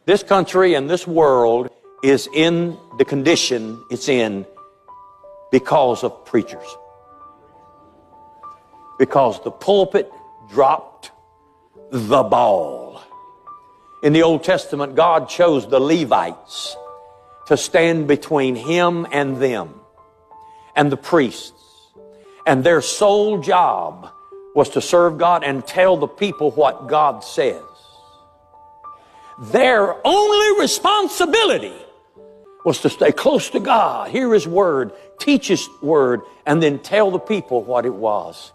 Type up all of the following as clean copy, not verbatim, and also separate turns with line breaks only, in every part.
This country and this world is in the condition it's in because of preachers. Because the pulpit dropped the ball. In the Old Testament, God chose the Levites to stand between Him and them, and the priests. And their sole job was to serve God and tell the people what God says. Their only responsibility was to stay close to God, hear His Word, teach His Word, and then tell the people what it was.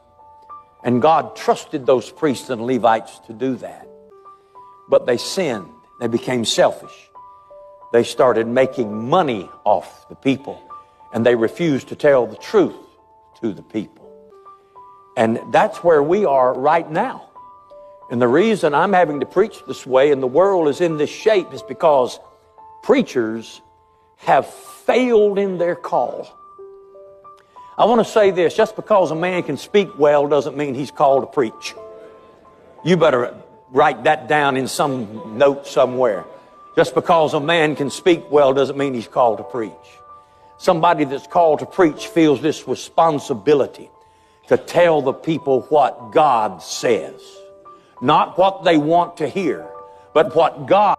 And God trusted those priests and Levites to do that. But they sinned. They became selfish. They started making money off the people, and they refused to tell the truth to the people. And that's where we are right now. And the reason I'm having to preach this way and the world is in this shape is because preachers have failed in their call. I want to say this, just because a man can speak well doesn't mean he's called to preach. You better write that down in some note somewhere. Just because a man can speak well doesn't mean he's called to preach. Somebody that's called to preach feels this responsibility to tell the people what God says. Not what they want to hear, but what God.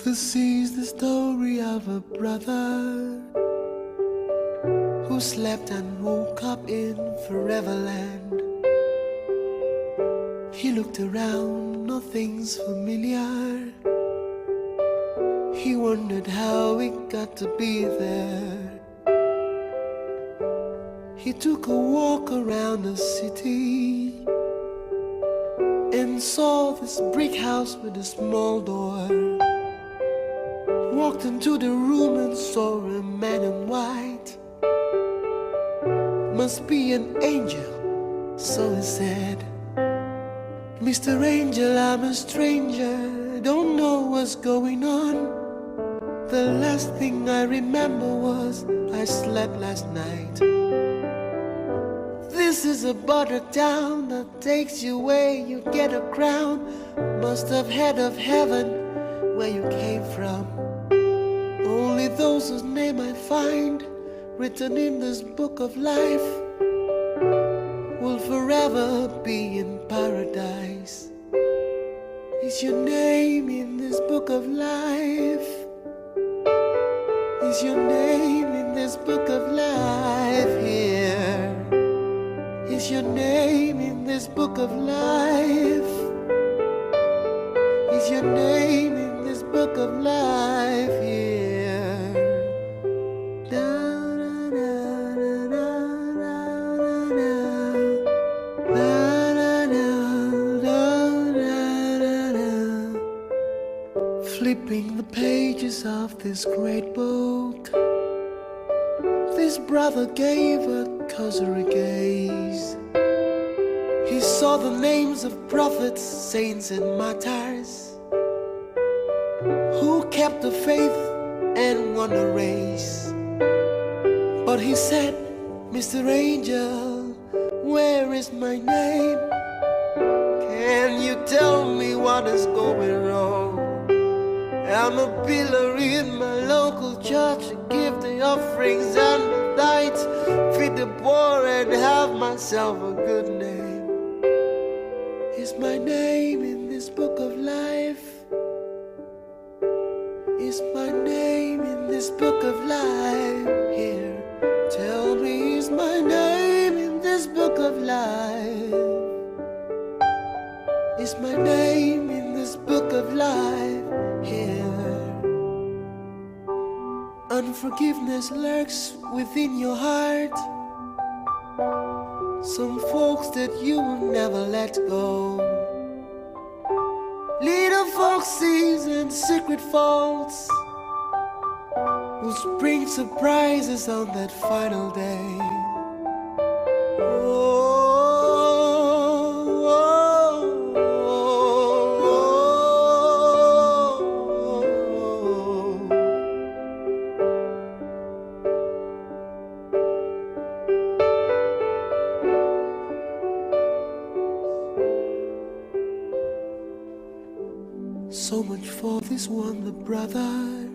This is the story of a brother who slept and woke up in Foreverland. He looked around, nothing's familiar. He wondered how he got to be there. He took a walk around the city and saw this brick house with a small door. Walked into the room and saw a man in white. Must be an angel, so he said. Mr. Angel, I'm a stranger, don't know what's going on. The last thing I remember was I slept last night. This is a border town that takes you where you get a crown. Must have head of heaven where you came from. Only those whose name I find written in this book of life will forever be in paradise. Is your name in this book of life? Is your name in this book of life here? Is your name in this book of life? Is your name in this book of life here? Da, da, da, da, da, da, da, da. Flipping the pages of this great book, this brother gave a cursory gaze. He saw the names of prophets, saints and martyrs who kept the faith and won the race. But he said, Mr. Angel, where is my name? Can you tell me what is going wrong? I'm a pillar in my local church, give the offerings and the tithes, feed the poor and have myself a good name. Is my name in this book of life? Is my name in this book of life here? Tell me, is my name in this book of life? Is my name in this book of life here? Unforgiveness lurks within your heart. Some folks that you will never let go. Little foxes and secret faults will bring surprises on that final day. So much for this wonder, brother.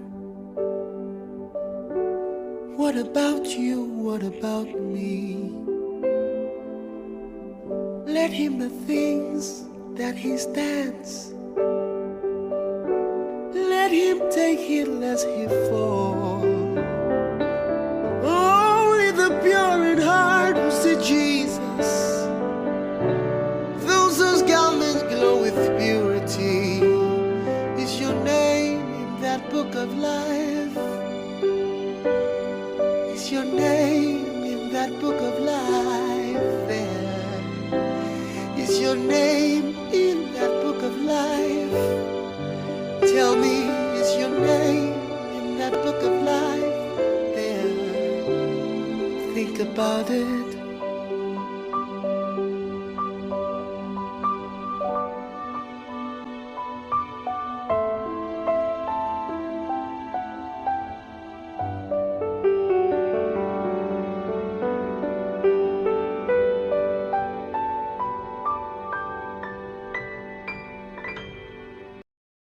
What about you? What about me? Let him the things that he stands. Let him take it lest he fall. Only the pure in heart will see Jesus. Those whose garments glow with purity. Is your name in that book of life? Is your name in that book of life there? Is your name in that book of life? Tell me, is your name in that book of life there? Think about it.